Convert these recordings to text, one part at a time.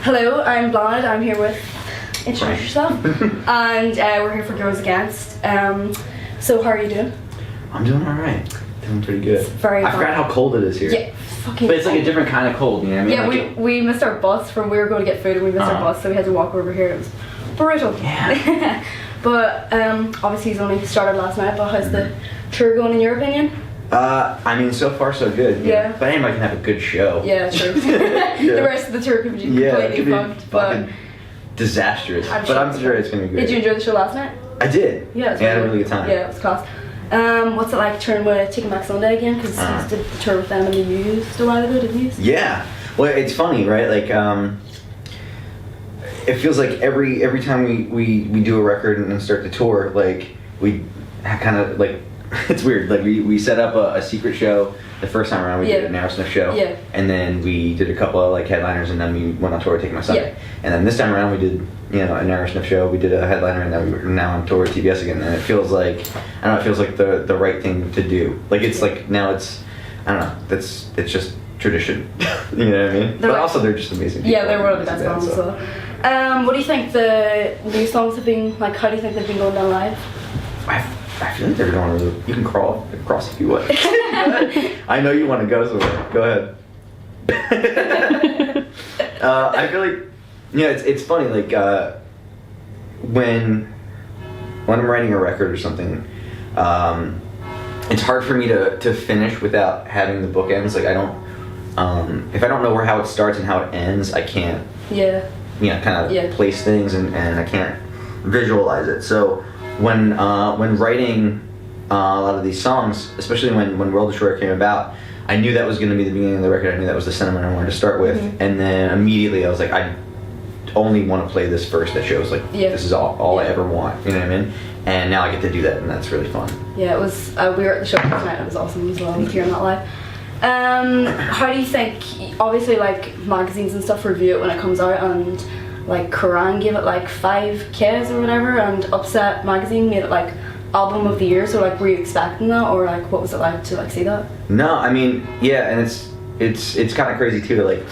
Hello, I'm Blonde. I'm here with Introduce Yourself. And we're here for Girls Against. So how are you doing? I'm doing alright. Doing pretty good. It's very I forgot how cold it is here. Yeah, fucking But it's like a different kind of cold, you know what I mean? Yeah, we missed our bus we were going to get food and we missed our bus, so we had to walk over here. It was brutal. Yeah. But obviously he's only started last night, but how's the tour going in your opinion? I mean, so far so good. Yeah. But anybody can have a good show. Yeah, true. Yeah. The rest of the tour could be completely fucked. But disastrous. I'm sure it's going to be good. Did you enjoy the show last night? I did. Yeah, it was I had a really good time. Yeah, it was class. What's it like touring with Taking Back Sunday again? Because you did the tour with them and the used a while ago, didn't you? Yeah. Well, it's funny, right? Like, it feels like every time we do a record and start the tour, like, we kind of, like, it's weird. Like, we set up a secret show the first time around. We did an Aerosmith show. Yeah. And then we did a couple of, like, headliners, and then we went on tour Taking My Sunday. Yeah. And then this time around we did, an Aerosmith show. We did a headliner, and then we're now on tour with TBS again. And it feels like, I don't know, it feels like the right thing to do. Like, it's like, now it's, I don't know, it's just tradition. You know what I mean? But also they're just amazing people. Yeah, they're one of the best bands. So. What do you think the new songs have been, like, how do you think they've been going down live? I feel like they're going really, you can crawl across if you want. I know you want to go somewhere. Go ahead. I feel like, it's funny, like, when I'm writing a record or something, it's hard for me to finish without having the bookends. Like, I don't, if I don't know how it starts and how it ends, I can't, kind of place things and I can't visualize it. So when writing a lot of these songs, especially when World Destroyer came about, I knew that was going to be the beginning of the record. I knew that was the sentiment I wanted to start with, and then immediately I was like, I only want to play this verse that shows like this is all I ever want. You know what I mean? And now I get to do that, and that's really fun. Yeah, it was. We were at the show last night. It was awesome as well. Hearing that live. How do you think? Obviously, like magazines and stuff review it when it comes out, and like Kerrang gave it like 5 Ks or whatever, and Upset magazine made it like album of the year. So like, were you expecting that, or like, what was it like to like see that? No, I mean, yeah, and it's kind of crazy too. To, like,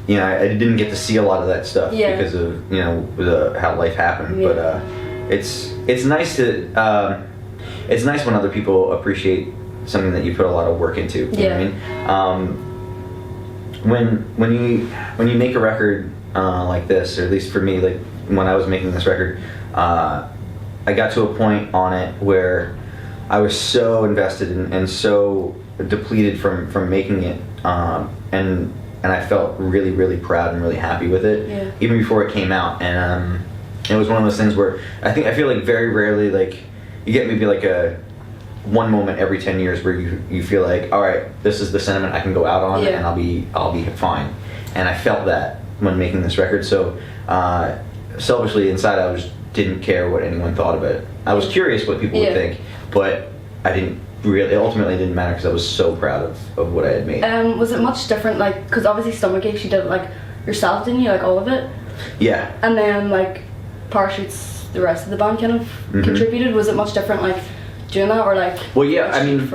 I didn't get to see a lot of that stuff because of how life happened. Yeah. But it's nice to it's nice when other people appreciate something that you put a lot of work into. You know what I mean? When you make a record like this, or at least for me, like when I was making this record, I got to a point on it where I was so invested and so depleted from making it, and I felt really, really proud and really happy with it, even before it came out. And it was one of those things where I feel like very rarely, like, you get maybe like one moment every 10 years where you feel like, all right, this is the sentiment I can go out on, and I'll be fine. And I felt that when making this record. So selfishly inside, I didn't care what anyone thought of it. I was curious what people would think, but I didn't really. It ultimately didn't matter because I was so proud of what I had made. Was it much different? Like, because obviously Stomachache, you did it like yourself, didn't you? Like all of it. Yeah. And then like Parachutes, the rest of the band kind of contributed. Was it much different, like doing that, or like? Well, yeah. I mean,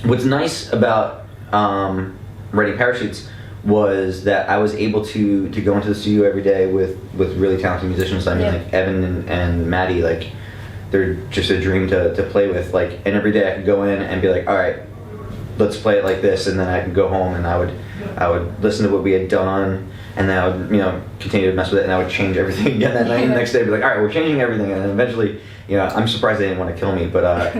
what's nice about writing Parachutes was that I was able to go into the studio every day with really talented musicians. I mean, like Evan and Maddie, like they're just a dream to play with. Like, and every day I could go in and be like, all right, let's play it like this, and then I could go home and I would listen to what we had done, and then I would continue to mess with it, and I would change everything again that night. And the next day, I'd be like, all right, we're changing everything, and then eventually, I'm surprised they didn't want to kill me, but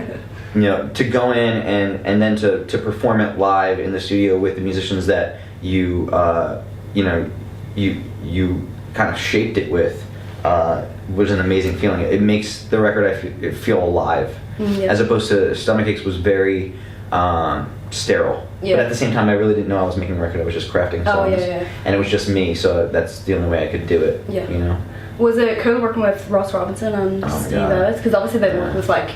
to go in and then to perform it live in the studio with the musicians that you kind of shaped it with was an amazing feeling. It makes the record feel alive, as opposed to Stomachaches was very sterile. But at the same time, I really didn't know I was making a record. I was just crafting songs, and it was just me. So that's the only way I could do it. Was it cool working with Ross Robinson and Steve Ellis? Because obviously they worked with like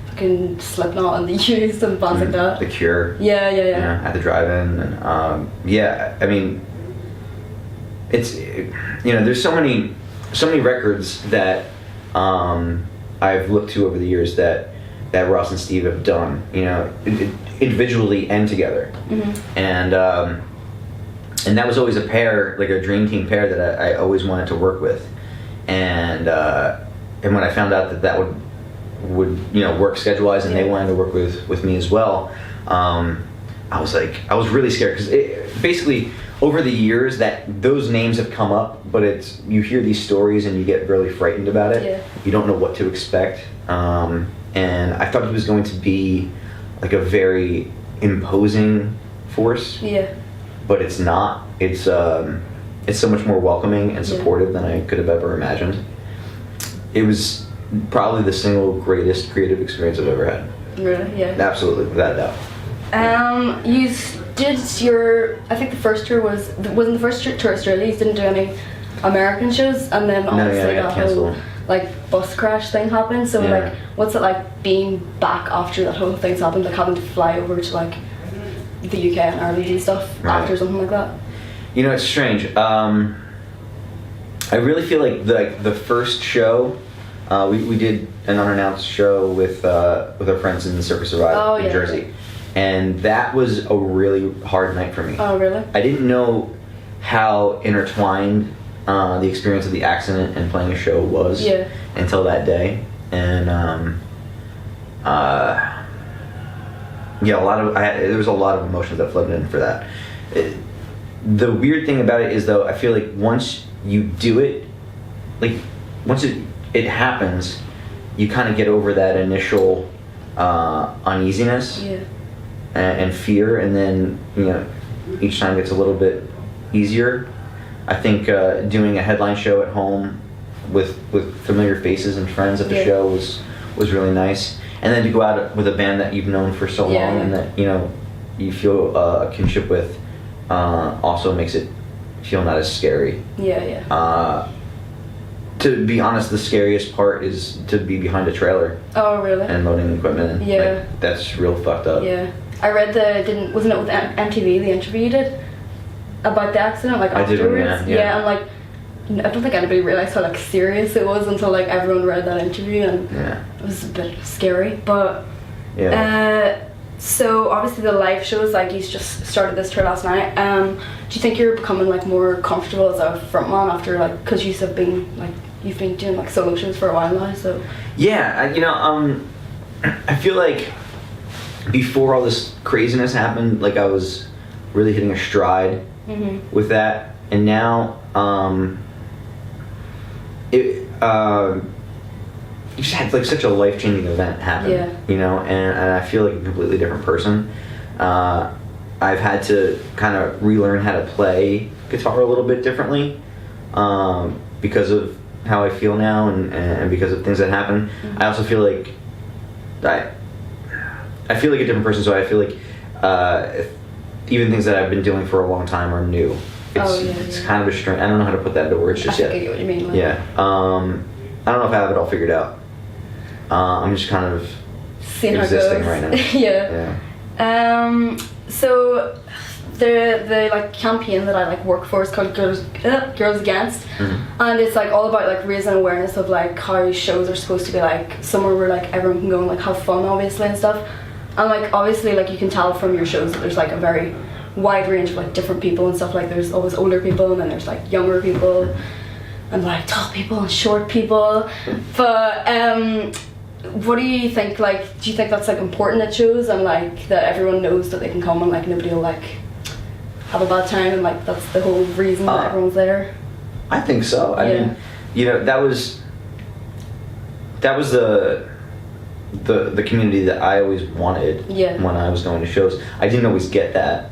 fucking Slipknot and the Used and bands like that. The Cure. Yeah. At the drive-in, and I mean, it's there's so many records that I've looked to over the years that Ross and Steve have done, individually and together, and And that was always a pair, like a dream team pair that I always wanted to work with. And when I found out that would work schedule-wise, and they wanted to work with me as well, I was really scared, because basically over the years that those names have come up, but you hear these stories and you get really frightened about it. Yeah. You don't know what to expect. And I thought he was going to be like a very imposing force. Yeah. But it's not. It's so much more welcoming and supportive than I could have ever imagined. It was probably the single greatest creative experience I've ever had. Really? Yeah. Absolutely, without a doubt. You did I think the first tour wasn't the first tour to Australia. You didn't do any American shows, and then obviously got canceled. Like bus crash thing happened. So like, what's it like being back after that whole thing's happened? Like having to fly over to like the UK and Ireland and stuff after something like that. It's strange. I really feel like the first show, we did an unannounced show with our friends in Circus Survive in Jersey, and that was a really hard night for me. Oh, really? I didn't know how intertwined the experience of the accident and playing a show was until that day, and there was a lot of emotions that flooded in for that. The weird thing about it is, though, I feel like once you do it, like once it happens, you kind of get over that initial uneasiness and fear, and then each time gets a little bit easier. I think doing a headline show at home with familiar faces and friends at the show was really nice, and then to go out with a band that you've known for so long and that you feel a kinship with also makes it feel not as scary. To be honest, the scariest part is to be behind a trailer. Oh, really? And loading equipment in. Like, that's real fucked up. Yeah. I read wasn't it with MTV, the interview you did about the accident, like afterwards? Yeah, and like, I don't think anybody realized how like serious it was until like everyone read that interview, and it was a bit scary. But so obviously the live shows, like you just started this tour last night. Do you think you're becoming like more comfortable as a frontman after like, because you've been doing like solo shows for a while now? So I feel like before all this craziness happened, like I was really hitting a stride with that, and now you just had like such a life-changing event happen, and I feel like a completely different person. I've had to kind of relearn how to play guitar a little bit differently because of how I feel now and because of things that happen. I also feel like I feel like a different person, so I feel like even things that I've been doing for a long time are new. It's kind of a strange. I don't know how to put that into words just yet. I get what you mean. Like. Yeah. I don't know if I have it all figured out. I'm just kind of seeing existing right now. So the like campaign that I like work for is called Girls Against, and it's like all about like raising awareness of like how shows are supposed to be like somewhere where like everyone can go and like have fun, obviously, and stuff. And like obviously like you can tell from your shows that there's like a very wide range of like different people and stuff. Like there's always older people, and then there's like younger people, and like tall people and short people. But what do you think? Like, do you think that's like important at shows, and like that everyone knows that they can come and like nobody will like have a bad time, and like that's the whole reason that everyone's there? I think so. I mean, that was the community that I always wanted when I was going to shows. I didn't always get that,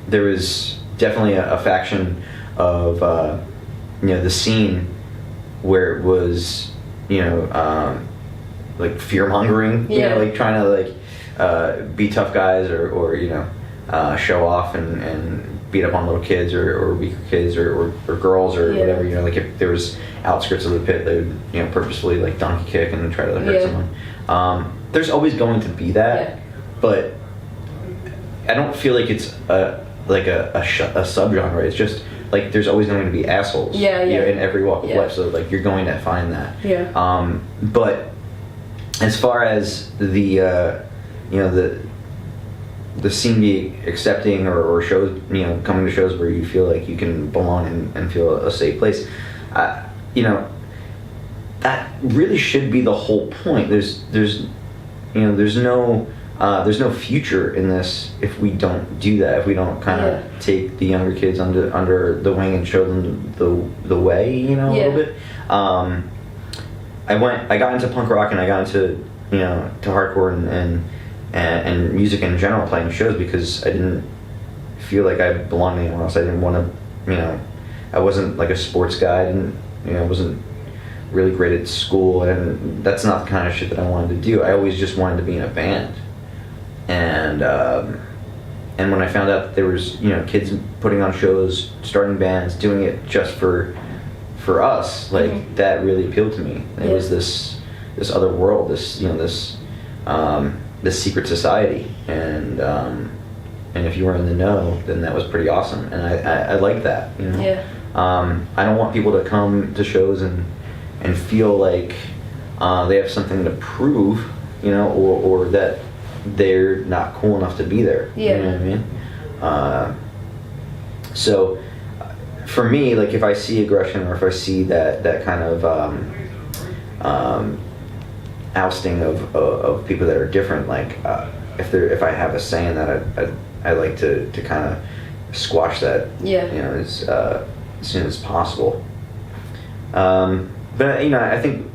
there was definitely a faction of the scene where it was like fear mongering, like trying to like be tough guys or show off and beat up on little kids or weaker kids or girls or whatever. Like if there was outskirts of the pit, they would purposefully like donkey kick and try to hurt someone. There's always going to be that, but I don't feel like it's a subgenre. It's just like there's always going to be assholes in every walk of life, so like you're going to find that. But as far as the the scene be accepting, or shows, you know, coming to shows where you feel like you can belong and feel a safe place. You know, that really should be the whole point. There's no future in this if we don't do that. If we don't kind of take the younger kids under the wing and show them the way, you know, a little bit. I got into punk rock, and I got into, you know, to hardcore and music in general, playing shows, because I didn't feel like I belonged anywhere else. I didn't want to, you know, I wasn't like a sports guy. I didn't, you know, I wasn't really great at school, and that's not the kind of shit that I wanted to do. I always just wanted to be in a band. And when I found out that there was, you know, kids putting on shows, starting bands, doing it just for us, like, that really appealed to me. It was this other world, this, you know, this secret society, and if you were in the know, then that was pretty awesome, and I like that, you know. I don't want people to come to shows and feel like they have something to prove, you know, or that they're not cool enough to be there. You know what I mean? So for me, like, if I see aggression, or if I see that kind of ousting of people that are different, like, if I have a say in that, I like to kind of squash that, you know, as soon as possible. But, you know, I think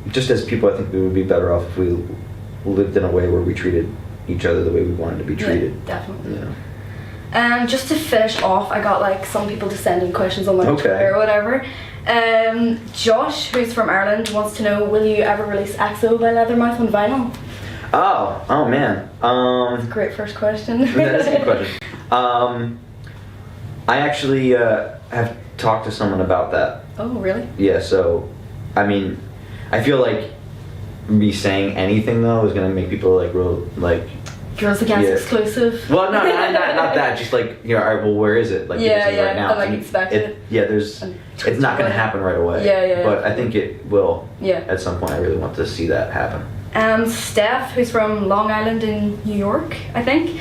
just as people, I think we would be better off if we lived in a way where we treated each other the way we wanted to be treated. Yeah, definitely. You know? Just to finish off, I got, like, some people to send in questions on, like, Twitter or whatever. Josh, who's from Ireland, wants to know, will you ever release EXO by Leathermouth on vinyl? Oh man. That's a great first question. That is a good question. I actually have talked to someone about that. Oh, really? Yeah, so, I mean, I feel like me saying anything, though, is going to make people, like, real, like... Girls Against exclusive? Well, no, not that, just, like, you know, all right, well, where is it? Like, right now. And, like, expect it. It's not going to happen right away. But I think it will. At some point. I really want to see that happen. Steph, who's from Long Island in New York, I think,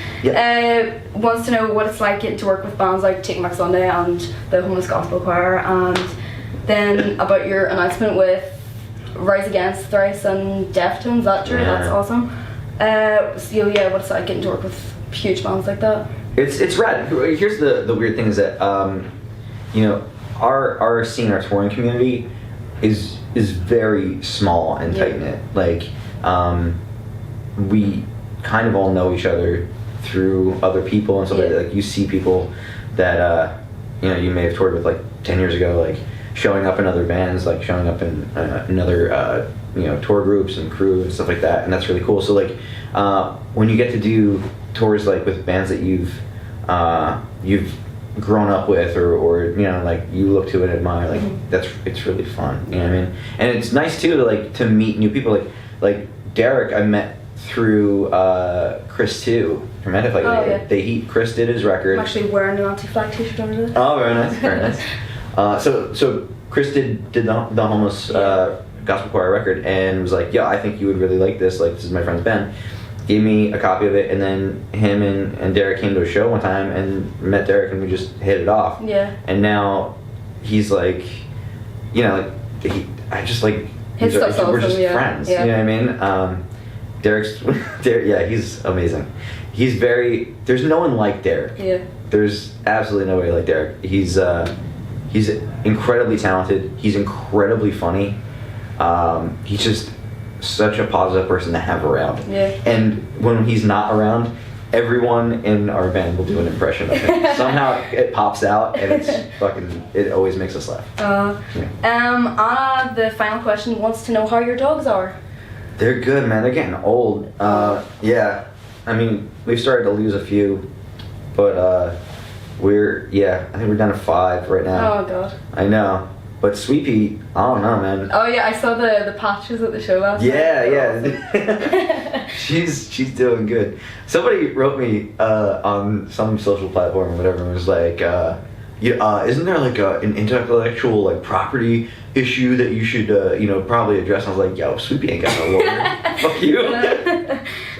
wants to know what it's like getting to work with bands like Take Back Sunday and the Homeless Gospel Choir, and then about your announcement with Rise Against, Thrice and Deftones. That's awesome. So what it's like getting to work with huge bands like that. It's rad. Here's the weird thing is that you know, our scene, our touring community is very small and tight knit. Like, we kind of all know each other through other people and stuff like that. Like, you see people that you know, you may have toured with, like, 10 years ago, like, showing up in other bands, like showing up in other you know, tour groups and crew and stuff like that, and that's really cool. So, like, when you get to do tours, like, with bands that you've grown up with, or you know, like, you look to and admire, like, it's really fun, you know what I mean? And it's nice too to meet new people, like Derek I met through Chris too from Edith. Like, Chris did his record. I'm actually wearing an anti-flag t-shirt under this. Oh, very nice, very nice. So Chris did the Homeless Gospel Choir record, and was like, yeah, I think you would really like this. Like, this is my friend's Ben. Gave me a copy of it, and then him and Derek came to a show one time and met Derek, and we just hit it off. Yeah. And now he's like, you know, like, I just like, his stuff's awesome, we're just friends. Yeah. You know what I mean? Derek, he's amazing. He's there's no one like Derek. Yeah. There's absolutely nobody like Derek. He's incredibly talented. He's incredibly funny. He's just such a positive person to have around. Yeah. And when he's not around, everyone in our band will do an impression of him. Somehow it pops out, and it always makes us laugh. Anna, the final question, wants to know how your dogs are. They're good, man. They're getting old. Yeah. I mean, we've started to lose a few, but I think we're down to 5 right now. Oh, God. I know. But Sweet Pea, I don't know, man. Oh yeah, I saw the patches at the show last night. Yeah. She's doing good. Somebody wrote me on some social platform or whatever, and was like, isn't there like an intellectual, like, property issue that you should probably address? And I was like, yo, Sweet Pea ain't got no lawyer. Fuck you.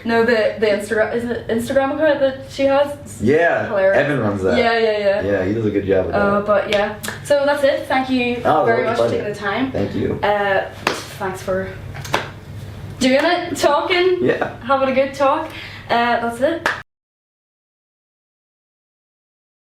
No, the Instagram, is it Instagram account that she has? It's Yeah, hilarious. Evan runs that. Yeah. Yeah, he does a good job of that. But yeah, so that's it. Thank you very much for taking the time. Thank you. Thanks for doing it, talking, Yeah. having a good talk. That's it.